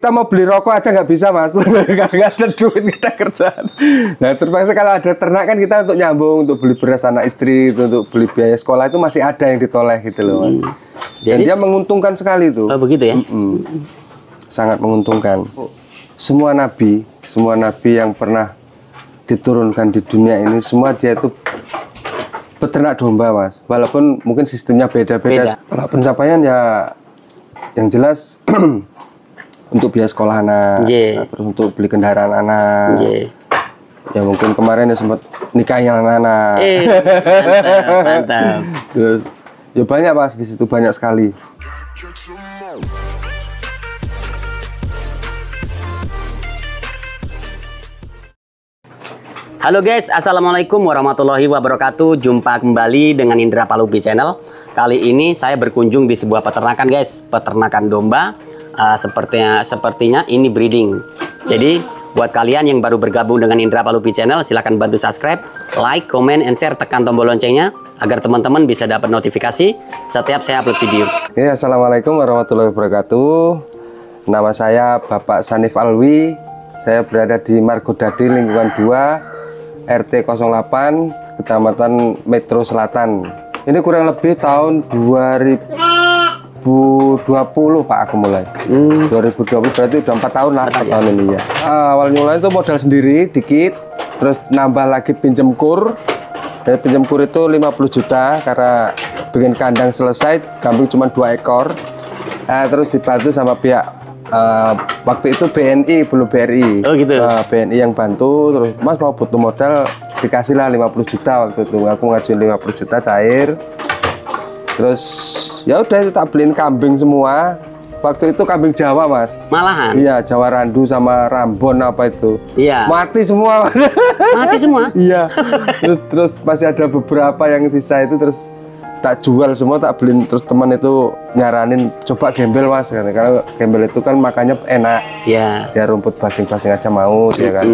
Kita mau beli rokok aja nggak bisa mas, nggak ada duit kita kerjaan. Nah terpaksa kalau ada ternak kan kita untuk nyambung, untuk beli beras anak istri, untuk beli biaya sekolah itu masih ada yang ditoleh gitu loh. Dan Jadi, dia menguntungkan sekali tuh. oh begitu ya? Sangat menguntungkan. Semua nabi yang pernah diturunkan di dunia ini, semua dia itu peternak domba mas. Walaupun mungkin sistemnya beda-beda. Kalau pencapaian ya yang jelas untuk biaya sekolah anak, terus untuk beli kendaraan anak. Ya mungkin kemarin ya sempat nikahin anak-anak. Mantap. Terus ya banyak mas, di situ banyak sekali. Halo guys, assalamualaikum warahmatullahi wabarakatuh. Jumpa kembali dengan Indra Palubi Channel. Kali ini saya berkunjung di sebuah peternakan guys, peternakan domba. Sepertinya ini breeding. Jadi buat kalian yang baru bergabung dengan Indra Palubi Channel, silahkan bantu subscribe, like, comment, and share, tekan tombol loncengnya agar teman-teman bisa dapat notifikasi setiap saya upload video. Oke, assalamualaikum warahmatullahi wabarakatuh. Nama saya Bapak Sanif Alwi. Saya berada di Margodadi lingkungan 2 RT 08 Kecamatan Metro Selatan. Ini kurang lebih tahun 2020 Pak aku mulai. 2020 berarti udah 4 tahun lah, 4 tahun ini ya. Awal mulai itu modal sendiri dikit, terus nambah lagi pinjem kur. Dari pinjem kur itu 50 juta karena bikin kandang selesai, kambing cuma 2 ekor. Terus dibantu sama pihak waktu itu BNI belum BRI. Oh gitu. BNI yang bantu, terus Mas mau butuh modal, dikasihlah 50 juta waktu itu. Aku ngajuin 50 juta cair. Terus ya udah itu tak beliin kambing semua. Waktu itu kambing Jawa mas. Malahan? Iya, Jawa Randu sama Rambon apa itu. Iya. Mati semua. Mati semua? Iya. Terus masih ada beberapa yang sisa itu, terus tak jual semua, tak beliin. Terus teman itu nyaranin coba gembel mas, karena gembel itu kan makannya enak. Iya. Dia rumput basing-basing aja mau dia kan.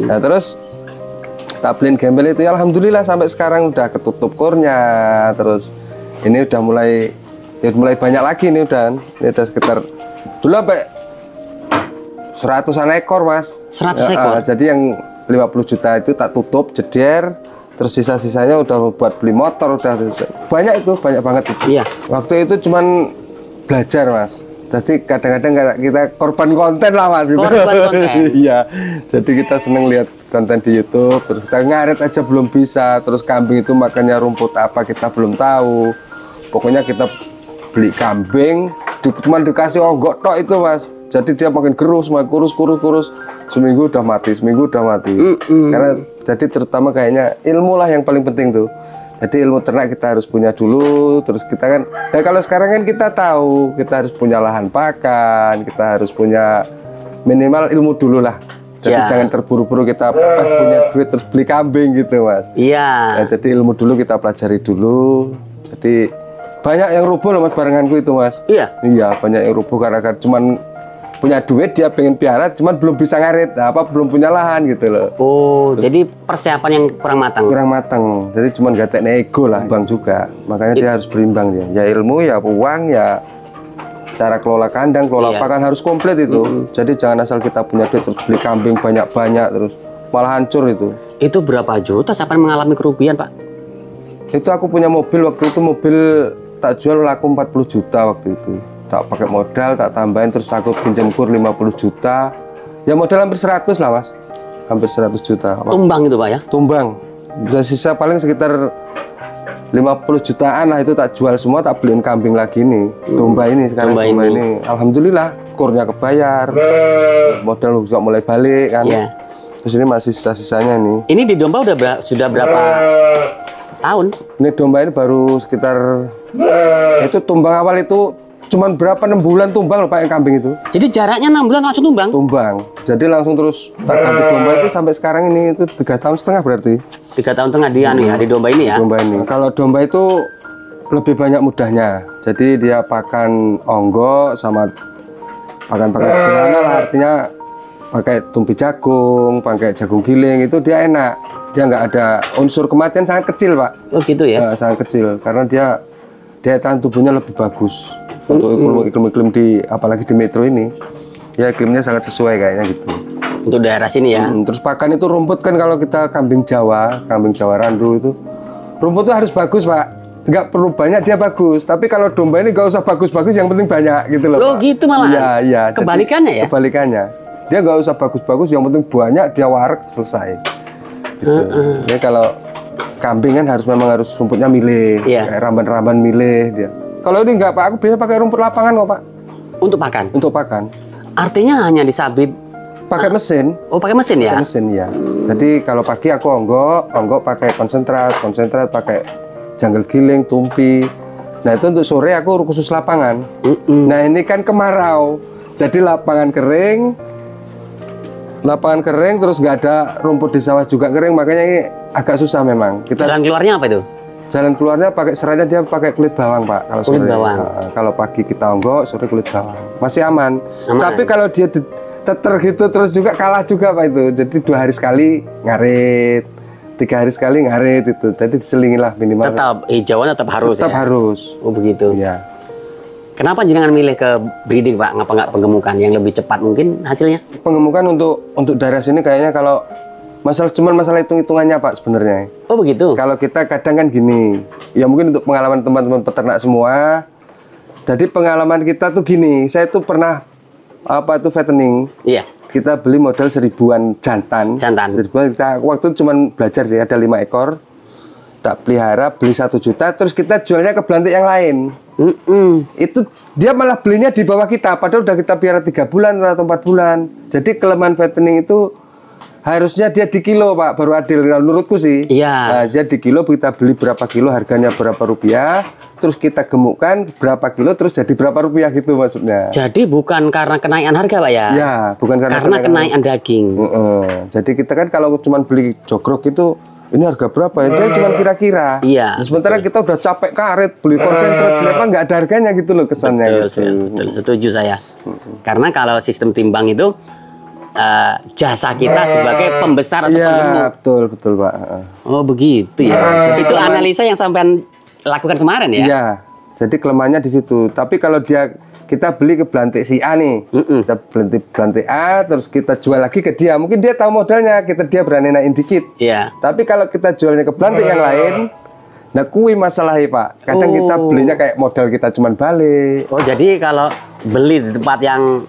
Nah terus tak beliin gembel itu ya, alhamdulillah sampai sekarang udah ketutup kurnya. Terus ini udah mulai banyak lagi nih udah. Ini udah sekitar dulu sampai 100-an ekor mas. 100 ekor? Jadi yang 50 juta itu tak tutup jeder. Terus sisa-sisanya udah buat beli motor, udah banyak itu, banyak banget itu. Iya. Waktu itu cuman belajar mas. Jadi kadang-kadang kita korban konten lah mas. Gitu. Korban konten. Iya. Jadi kita seneng lihat konten di YouTube. Terus kita ngarit aja belum bisa. Terus kambing itu makannya rumput apa kita belum tahu. Pokoknya kita beli kambing, cuma dikasih onggok tok itu mas. Jadi dia makin kurus, kurus. Seminggu udah mati. Karena jadi terutama kayaknya ilmu lah yang paling penting tuh. Jadi ilmu ternak kita harus punya dulu. Terus kita kan, nah kalau sekarang kan kita tahu kita harus punya lahan pakan, kita harus punya minimal ilmu dulu lah. Jadi jangan terburu-buru kita punya duit terus beli kambing gitu mas. Iya. Nah, jadi ilmu dulu kita pelajari dulu. Jadi banyak yang rubuh loh mas barenganku itu mas. Iya? Iya banyak yang rubuh karena cuman punya duit, dia pengen piara, cuman belum bisa ngarit, belum punya lahan gitu loh. Oh, jadi persiapan yang kurang matang. Kurang matang, jadi cuman gatek ego lah, bang juga. Makanya dia harus berimbang dia. Ya ilmu, ya uang, ya cara kelola kandang, kelola pakan harus komplit itu. Jadi jangan asal kita punya duit terus beli kambing banyak-banyak terus malah hancur itu. Itu berapa juta sampai mengalami kerugian pak? Itu aku punya mobil waktu itu, mobil tak jual laku 40 juta waktu itu. Tak pakai modal, tak tambahin, terus aku pinjam kur 50 juta. Ya modal hampir 100 lah mas. Hampir 100 juta. Tumbang itu pak ya? Tumbang. Bisa sisa paling sekitar 50 jutaan lah, itu tak jual semua, tak beliin kambing lagi nih. Domba ini sekarang, domba ini. Alhamdulillah kurnya kebayar. Modal juga mulai balik kan. Iya. Terus ini masih sisa-sisanya nih. Ini di domba sudah berapa tahun? Ini domba ini baru sekitar, itu tumbang awal itu cuman berapa, 6 bulan tumbang loh pak yang kambing itu. Jadi jaraknya 6 bulan langsung tumbang? Tumbang. Jadi langsung terus tak ganti domba itu sampai sekarang ini itu 3,5 tahun berarti. 3,5 tahun dia nih ya, di domba ini ya? Domba ini. Kalau domba itu lebih banyak mudahnya. Jadi dia pakan onggok sama pakan-pakan sederhana lah, artinya pakai tumpi jagung, pakai jagung giling, itu dia enak. Dia nggak ada unsur kematian, sangat kecil pak. Oh gitu ya? Sangat kecil karena dia daya tahan tubuhnya lebih bagus. Untuk iklim-iklim di apalagi di metro ini Ya iklimnya sangat sesuai kayaknya gitu. Untuk daerah sini ya. Terus pakan itu rumput kan kalau kita kambing Jawa randu itu rumput itu harus bagus Pak. Nggak perlu banyak dia bagus. Tapi kalau domba ini nggak usah bagus-bagus, yang penting banyak gitu loh. Loh Pak. gitu malah. Iya. Kebalikannya ya? Kebalikannya. Dia nggak usah bagus-bagus, yang penting banyak, dia warak selesai. Gitu. Jadi kalau kambing kan memang harus rumputnya milih, kayak ramban-ramban milih dia. Kalau ini nggak Pak, aku biasa pakai rumput lapangan kok Pak. Untuk pakan? Untuk pakan. Artinya hanya disabit pakai mesin. Oh, pakai mesin ya? Pakai mesin ya. Jadi kalau pagi aku onggok pakai konsentrat pakai jungle giling, tumpi. Nah itu untuk sore aku khusus lapangan. Nah ini kan kemarau, jadi lapangan kering terus nggak ada rumput di sawah juga kering, makanya ini agak susah memang. Jalan keluarnya apa itu? Jalan keluarnya pakai seratnya dia pakai kulit bawang Pak. Kalau kulit sore, bawang. Kalau pagi kita onggok, sore kulit bawang. Masih aman. Tapi kalau dia teter gitu terus juga kalah juga Pak itu. Jadi 2 hari sekali ngarit, 3 hari sekali ngarit itu. Jadi diselingi lah minimal. Tetap hijauan tetap harus. Tetap harus. Oh begitu. Ya. Kenapa jangan milih ke breeding Pak? Ngapa nggak penggemukan yang lebih cepat mungkin hasilnya? Penggemukan untuk daerah sini kayaknya kalau masalah hitung-hitungannya Pak sebenarnya. Oh begitu. Kalau kita kadang kan gini, ya mungkin untuk pengalaman teman-teman peternak semua. Jadi pengalaman kita tuh gini, saya tuh pernah fattening. Iya. Kita beli modal 1000-an jantan. 1000-an kita waktu itu cuman belajar sih, ada 5 ekor. Tak pelihara, beli 1 juta, terus kita jualnya ke belantik yang lain. Itu dia malah belinya di bawah kita, padahal udah kita pelihara 3 bulan atau 4 bulan. Jadi kelemahan fattening itu harusnya dia di kilo Pak, baru adil menurutku sih. Iya. Nah, dia di kilo, kita beli berapa kilo, harganya berapa rupiah, terus kita gemukkan berapa kilo, terus jadi berapa rupiah gitu maksudnya. Jadi bukan karena kenaikan harga Pak ya? Ya, bukan karena kenaikan daging. Jadi kita kan kalau cuma beli jogrok itu, ini harga berapa ya? Jadi cuma kira-kira. Iya. Nah, sementara kita udah capek karet, beli konsentrat, beli apa, nggak ada harganya gitu loh kesannya. Betul, setuju saya. Karena kalau sistem timbang itu jasa kita sebagai pembesar atau penggemuk. Iya, betul Pak. Oh begitu ya. Itu analisa yang sampean lakukan kemarin ya? Iya. Jadi kelemahannya di situ. Tapi kalau kita beli ke belantik si A nih, kita belantik A, terus kita jual lagi ke dia. Mungkin dia tahu modalnya, dia berani naikin dikit. Iya. Tapi kalau kita jualnya ke belantik yang lain, nah kui masalahnya Pak. Kadang kita belinya kayak modal kita cuman balik. Oh jadi kalau beli di tempat yang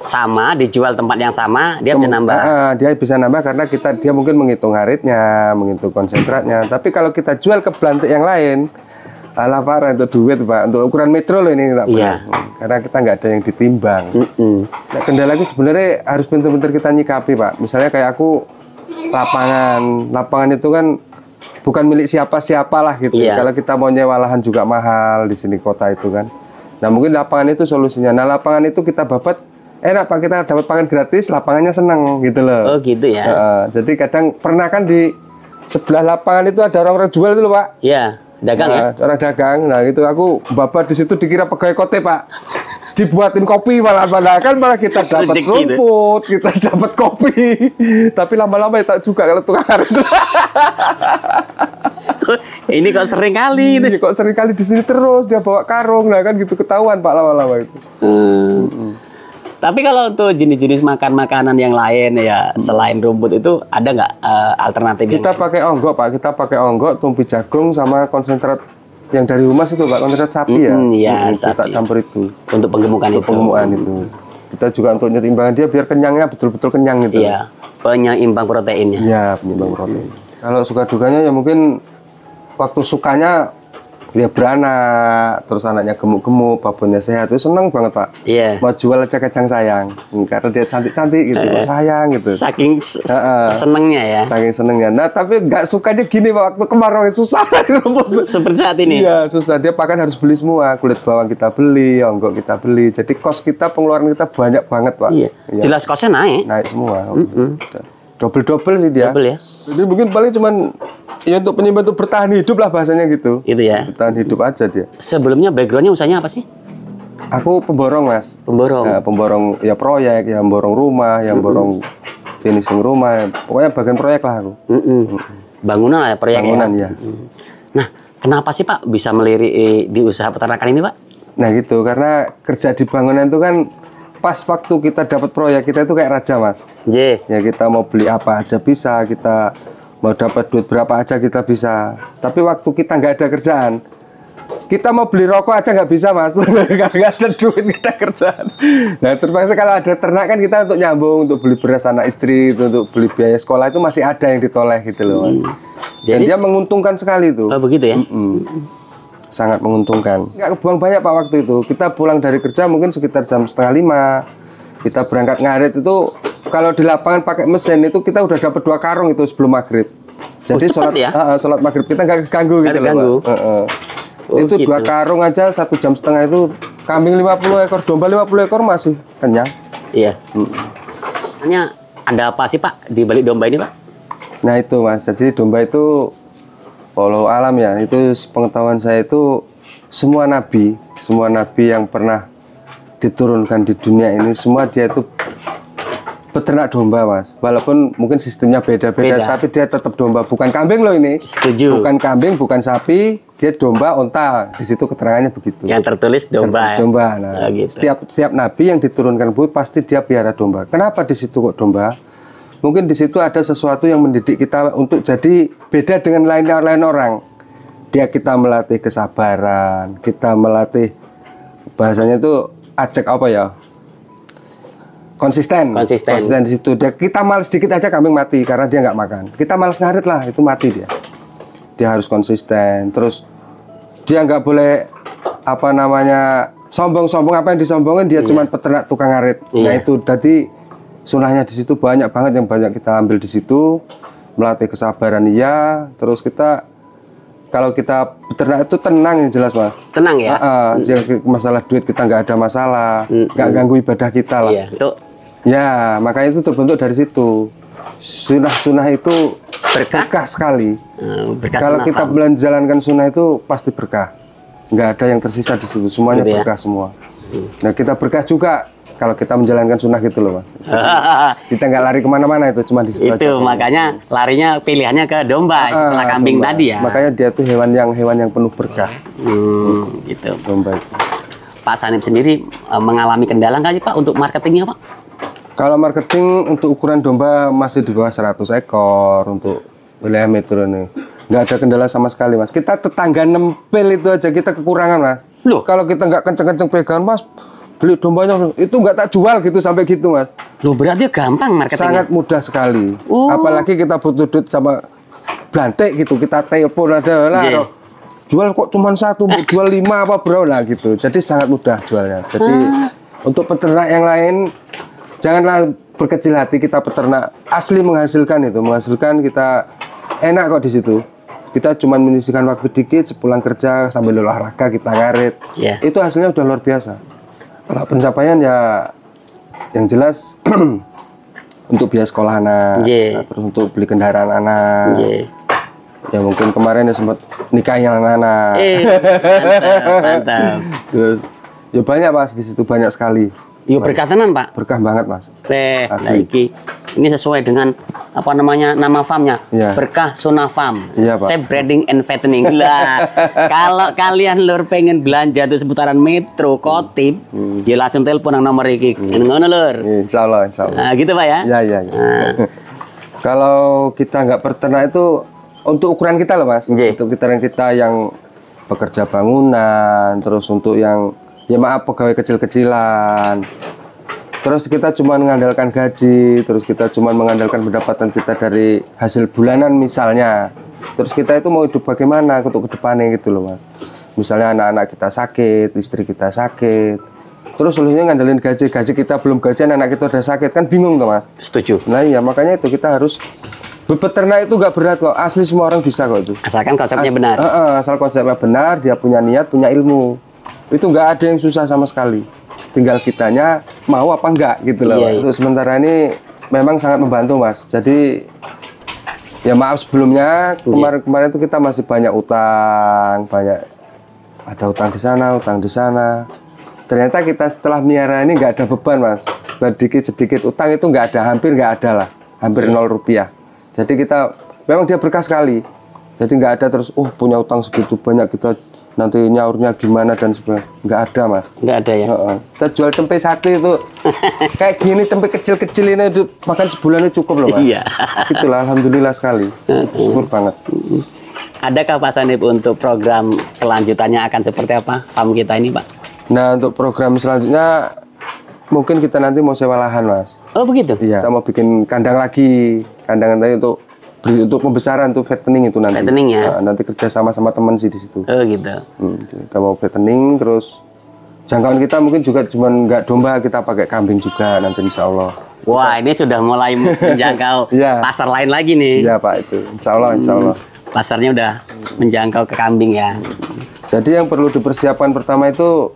sama, dijual tempat yang sama, dia bisa nambah. Dia bisa nambah karena dia mungkin menghitung haritnya, menghitung konsentratnya. Tapi kalau kita jual ke belantik yang lain, alah parah untuk duit Pak, untuk ukuran metro loh ini tak karena kita nggak ada yang ditimbang. Nah, kendala lagi sebenarnya harus benar-benar kita nyikapi Pak. Misalnya kayak aku lapangan itu kan bukan milik siapa-siapa lah gitu. Kalau kita mau nyewa lahan juga mahal di sini kota itu kan. Nah mungkin lapangan itu solusinya. Nah lapangan itu kita babat enak Pak, kita dapat pakan gratis, lapangannya seneng gitu loh. Oh gitu ya. Jadi kadang pernah kan di sebelah lapangan itu ada orang-orang jual itu loh Pak. Iya. Dagang ya? Orang dagang, nah itu aku babat di situ dikira pegawai kote Pak, dibuatin kopi malah kan malah kita dapat rumput, kita dapat kopi, tapi lama-lama ya tak juga kalau tukang itu. Ini kok sering kali ini. Kok sering kali di sini terus dia bawa karung, nah kan gitu ketahuan Pak lama-lama itu. Tapi kalau untuk jenis-jenis makanan yang lain ya selain rumput itu ada nggak alternatif? Kita pakai onggok Pak, kita pakai onggok, tumpi jagung sama konsentrat yang dari humas itu Pak, konsentrat sapi ya. Iya, kita campur itu. Untuk penggemukan itu. Penggemukan itu. Kita juga untuk nyetimbangan dia biar kenyangnya betul-betul kenyang gitu. Iya, penyeimbang proteinnya. Iya, penyeimbang protein. Kalau suka dukanya ya mungkin waktu sukanya dia beranak, terus anaknya gemuk-gemuk, babonnya sehat, itu seneng banget Pak. Iya. Mau jual aja kacang sayang, karena dia cantik-cantik gitu, sayang gitu. Saking senengnya ya. Saking senengnya. Nah tapi nggak sukanya gini Pak, waktu kemarau susah cari rumput. Seperti saat ini. Iya susah, dia pakan harus beli semua, kulit bawang kita beli, onggok kita beli. Jadi kos kita, pengeluaran kita banyak banget Pak. Iya. Jelas kosnya naik. Naik semua. Double sih dia. Double ya. Jadi mungkin paling cuman ya untuk penyimpan untuk bertahan hidup lah bahasanya gitu. Itu ya. Bertahan hidup aja dia. Sebelumnya backgroundnya usahanya apa sih? Aku pemborong Mas. Pemborong. Ya, pemborong ya proyek, yang borong rumah, yang borong finishing rumah. Pokoknya bagian proyek lah aku. Bangunan ya proyek. Bangunan ya. Nah, kenapa sih Pak bisa melirik di usaha peternakan ini Pak? Nah gitu, karena kerja di bangunan itu kan pas waktu kita dapat proyek kita itu kayak raja mas. J. Ya kita mau beli apa aja bisa, kita mau dapat duit berapa aja kita bisa. Tapi waktu kita nggak ada kerjaan, kita mau beli rokok aja nggak bisa mas, nggak ada duit kita kerjaan. Nah terpaksa kalau ada ternak kan kita untuk nyambung, untuk beli beras anak istri, untuk beli biaya sekolah itu masih ada yang ditoleh gitu loh mas. Dan Jadi- dia menguntungkan sekali tuh. Oh begitu ya? Sangat menguntungkan. Nggak kebuang banyak pak waktu itu. Kita pulang dari kerja mungkin sekitar jam 4:30. Kita berangkat ngarit itu kalau di lapangan pakai mesin itu kita udah dapat 2 karung itu sebelum maghrib. Jadi cepat sholat ya? sholat maghrib kita nggak keganggu Nggak gitu loh terganggu. pak. Oh, Itu gitu. 2 karung aja 1,5 jam itu kambing 50 ekor, domba 50 ekor masih kenyang. Iya. Hanya ada apa sih Pak di balik domba ini Pak? Nah itu mas, jadi domba itu walau alam ya, itu pengetahuan saya itu semua nabi yang pernah diturunkan di dunia ini semua dia itu peternak domba mas. Walaupun mungkin sistemnya beda-beda, Beda. tapi dia tetap domba, bukan kambing loh ini. Setuju. Bukan kambing, bukan sapi, dia domba, onta. Di situ keterangannya begitu. Yang tertulis domba. Ya? Domba. Nah, Oh, gitu. setiap nabi yang diturunkan bumi pasti dia piara domba. Kenapa di situ kok domba? Mungkin di situ ada sesuatu yang mendidik kita untuk jadi beda dengan lain orang. Dia kita melatih kesabaran, kita melatih bahasanya itu ajak apa ya? Konsisten di situ. Kita malas dikit aja kambing mati karena dia nggak makan. Kita malas ngarit lah, itu mati dia. Dia harus konsisten. Terus dia nggak boleh apa namanya sombong-sombong, apa yang disombongin dia cuman peternak tukang ngarit. Nah itu tadi sunahnya di situ banyak banget yang banyak kita ambil di situ, melatih kesabaran iya. Terus kita kalau kita peternak itu tenang yang jelas mas. Tenang ya? Masalah duit kita nggak ada masalah, nggak ganggu ibadah kita lah. Iya. Itu Ya, makanya itu terbentuk dari situ. Sunah-sunah itu berkah sekali. berkas Kalau kita menjalankan sunnah itu pasti berkah. Nggak ada yang tersisa di situ, semuanya Gitu ya? berkah semua. Nah kita berkah juga kalau kita menjalankan sunnah gitu loh mas. Kita nggak lari kemana-mana itu, cuma di situ itu aja. makanya larinya pilihannya ke domba setelah kambing Domba. tadi ya. Makanya dia tuh hewan yang penuh berkah. Gitu. Domba itu. Pak Sanip sendiri mengalami kendala nggak sih Pak untuk marketingnya Pak? Kalau marketing untuk ukuran domba masih di bawah 100 ekor untuk wilayah metro ini. Nggak ada kendala sama sekali mas. Kita tetangga nempel itu aja kita kekurangan mas. Loh? Kalau kita nggak kenceng-kenceng pegangan mas, beli dombanya itu nggak tak jual gitu sampai gitu mas. Loh berarti gampang marketingnya? Sangat mudah sekali. Oh. Apalagi kita butuh duit sama blantek gitu, kita telepon ada lah. Iya. Jual kok cuma 1, jual 5 apa bro lah gitu. Jadi sangat mudah jualnya. Jadi untuk peternak yang lain janganlah berkecil hati, kita peternak asli menghasilkan kita enak kok di situ. Kita cuma menyisihkan waktu dikit sepulang kerja sambil olahraga kita ngarit. Iya. Itu hasilnya udah luar biasa. Kalau pencapaian ya yang jelas untuk biaya sekolah anak, Iya. terus untuk beli kendaraan anak. Iya. Ya mungkin kemarin ya sempat nikahin anak-anak. Mantap. Terus ya banyak mas di situ, banyak sekali. Yo berkah tenan Pak. Berkah banget mas. Nah Asli. ini sesuai dengan apa namanya nama farmnya, Iya. Berkah Sona Farm, Iya, Pak. Safe Breeding and Fattening. Lah, kalau kalian lur pengen belanja di seputaran Metro Kotip, ya langsung telepon yang nomor iki. Ngono lur. Insya Allah, insya Allah. Nah, gitu Pak ya. Ya. Nah, Kalau kita nggak peternak itu untuk ukuran kita loh mas. Iya. Untuk kita yang pekerja bangunan, terus untuk yang ya maaf pegawai kecil-kecilan. Terus kita cuma mengandalkan gaji, terus kita cuma mengandalkan pendapatan kita dari hasil bulanan misalnya. Terus kita itu mau hidup bagaimana untuk kedepannya gitu loh mas. Misalnya anak-anak kita sakit, istri kita sakit. Terus solusinya ngandelin gaji kita belum gajian, anak kita udah sakit, kan bingung tuh mas. setuju. Nah iya makanya itu kita harus beternak itu nggak berat kok, asli semua orang bisa kok itu. Asalkan konsepnya benar. Asal konsepnya benar, dia punya niat, punya ilmu, itu nggak ada yang susah sama sekali. Tinggal kitanya mau apa enggak gitu loh. Iya, iya. Untuk sementara ini memang sangat membantu mas. Jadi ya maaf sebelumnya kemarin itu kita masih banyak utang, ada utang di sana, utang di sana. Ternyata kita setelah miara ini nggak ada beban mas. Sedikit utang itu nggak ada, hampir nggak ada lah, hampir 0 rupiah. Jadi kita memang dia berkah sekali. Jadi nggak ada terus, punya utang segitu banyak kita nanti nyaurnya gimana dan sebagainya. Nggak ada mas. Nggak ada ya? Heeh. Kita jual tempe sate itu kayak gini, tempe kecil-kecil ini itu makan sebulan itu cukup loh mas. Iya. Itulah alhamdulillah sekali. Syukur banget. Adakah Pak Sanip untuk program kelanjutannya akan seperti apa farm kita ini Pak? Nah untuk program selanjutnya mungkin kita nanti mau sewa lahan mas. Oh begitu? Iya. Kita mau bikin kandang lagi. Kandang nanti untuk pembesaran tuh fattening itu nanti. Fattening ya? Nah, nanti kerja sama teman sih di situ. Oh gitu. Kita mau fattening, terus jangkauan kita mungkin juga cuman nggak domba, kita pakai kambing juga nanti insya Allah. Wah ini sudah mulai menjangkau Iya. pasar lain lagi nih. Iya Pak itu, insya Allah, insya Allah. Pasarnya udah menjangkau ke kambing ya. Jadi yang perlu dipersiapkan pertama itu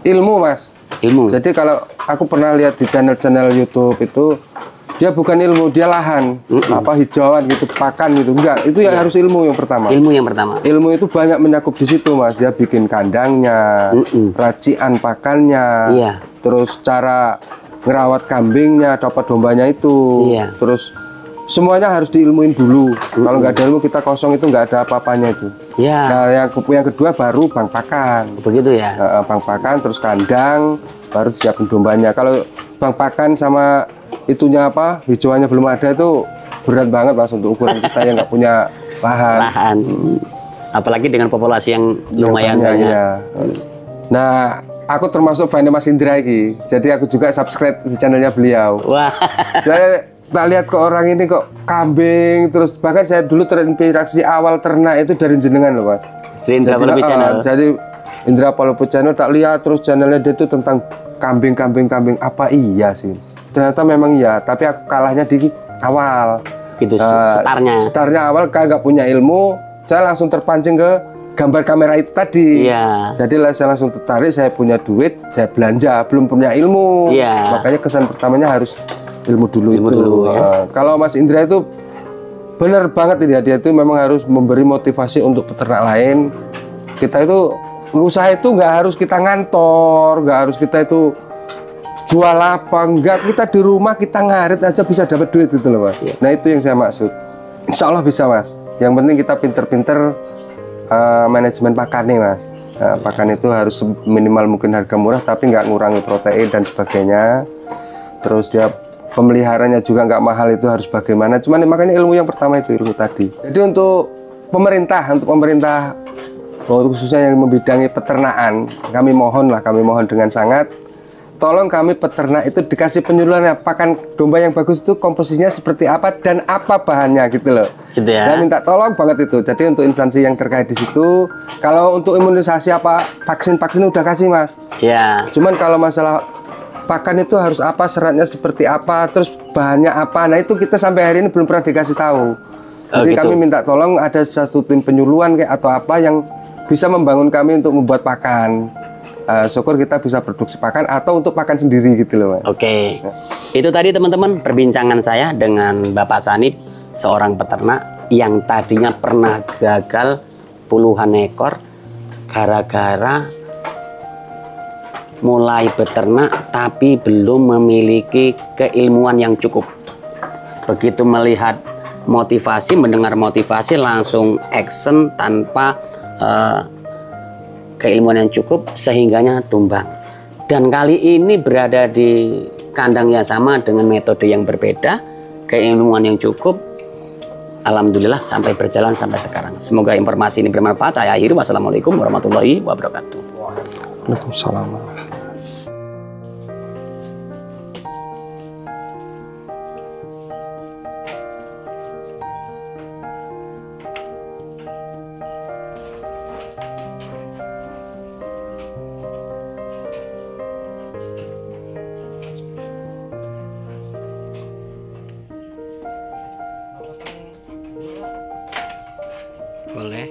ilmu mas. Ilmu. Jadi kalau aku pernah lihat di channel-channel YouTube itu, dia bukan ilmu, dia lahan, apa hijauan gitu, pakan gitu, enggak. Itu yang harus ilmu yang pertama. Ilmu yang pertama. Ilmu itu banyak menyakup di situ mas. Dia bikin kandangnya, racian pakannya, Iya. terus cara ngerawat kambingnya, dapat dombanya itu, Iya. terus semuanya harus diilmuin dulu. Kalau nggak ada ilmu kita kosong itu nggak ada apa-apanya itu. Ya. Nah yang kedua baru bang pakan. Begitu ya. Bang pakan terus kandang, baru disiapin dombanya. Kalau bang pakan sama itunya apa hijauannya belum ada itu berat banget mas untuk ukuran kita yang nggak punya lahan. Lahan. Apalagi dengan populasi yang lumayan Yang banyak. iya. Nah aku termasuk fan Mas Indra ini, jadi aku juga subscribe di channelnya beliau. Wah. Saya tak lihat ke orang ini kok kambing, terus bahkan saya dulu terinspirasi awal ternak itu dari jenengan loh mas. Di Indra Palupi Channel. Jadi Indra Palupi Channel tak lihat terus channelnya dia itu tentang kambing apa iya sih? Ternyata memang iya, tapi aku kalahnya di awal. Gitu startnya. Startnya awal kan nggak punya ilmu, saya langsung terpancing ke gambar kamera itu tadi. Iya. Jadi saya langsung tertarik, saya punya duit, saya belanja, belum punya ilmu. Iya. Makanya kesan pertamanya harus ilmu dulu Ilmu itu. dulu, ya. Kalau Mas Indra itu benar banget dia itu memang harus memberi motivasi untuk peternak lain. Kita itu usaha itu nggak harus kita ngantor, nggak harus kita itu jual apa, enggak, kita di rumah kita ngarit aja bisa dapat duit gitu loh mas. Iya. Nah itu yang saya maksud. Insya Allah bisa mas. Yang penting kita pinter-pinter manajemen pakan nih mas. Pakan itu harus minimal mungkin harga murah tapi nggak ngurangi protein dan sebagainya. Terus dia pemeliharanya juga nggak mahal, itu harus bagaimana. Cuman makanya ilmu yang pertama itu ilmu tadi. Jadi untuk pemerintah khususnya yang membidangi peternakan, kami mohon dengan sangat, tolong kami peternak itu dikasih penyuluhan pakan domba yang bagus itu komposisinya seperti apa dan apa bahannya gitu loh. Gitu ya. Dan minta tolong banget itu. Jadi untuk instansi yang terkait di situ, kalau untuk imunisasi apa vaksin udah kasih mas. Ya. Cuman kalau masalah pakan itu harus apa, seratnya seperti apa, terus bahannya apa. Nah itu kita sampai hari ini belum pernah dikasih tahu. Jadi gitu. kami minta tolong ada satu tim penyuluhan kayak atau apa yang bisa membangun kami untuk membuat pakan. Syukur kita bisa produksi pakan atau untuk pakan sendiri gitu loh mas. Oke. Itu tadi teman-teman perbincangan saya dengan Bapak Sanip, seorang peternak yang tadinya pernah gagal puluhan ekor gara-gara mulai beternak tapi belum memiliki keilmuan yang cukup. Begitu melihat motivasi, mendengar motivasi langsung action tanpa keilmuan yang cukup sehingganya tumbang. Dan kali ini berada di kandang yang sama dengan metode yang berbeda, keilmuan yang cukup. Alhamdulillah sampai berjalan sampai sekarang. Semoga informasi ini bermanfaat. Saya akhiri. Wassalamualaikum warahmatullahi wabarakatuh. Waalaikumsalam. Boleh.